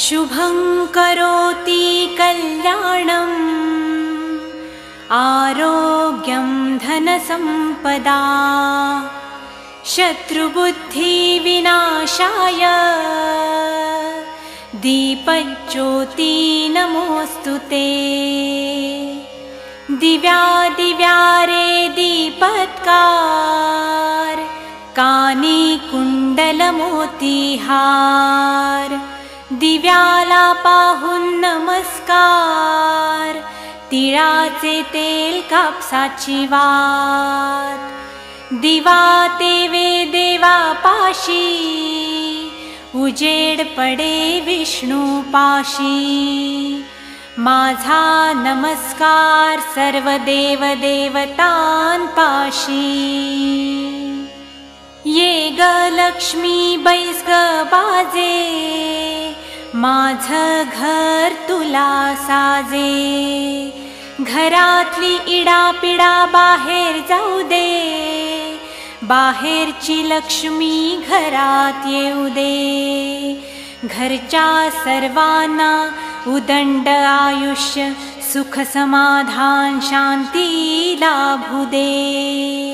शुभं करोति कल्याणम् आरोग्यं धनसम्पदा शत्रुबुद्धिविनाशाय दीपज्योति नमोऽस्तुते। दिव्यादिव्यारे दीपत्कार कानी कुंडलमोतीहार दिव्याला पाहून नमस्कार तिळाचे तेल कापसाची वात दिवा तेवे देवा पाशी उजेड पडे विष्णू पाशी माझा नमस्कार सर्व देव देवतांपाशी ये ग लक्ष्मी बैस ग बाजे माझं घर तुला साजे घरातली इडापिडा बाहेर जाऊ दे बाहेरची लक्ष्मी घरात येऊ दे घरच्या सर्वांना उदंड आयुष्य सुख समाधान शांती लाभू दे।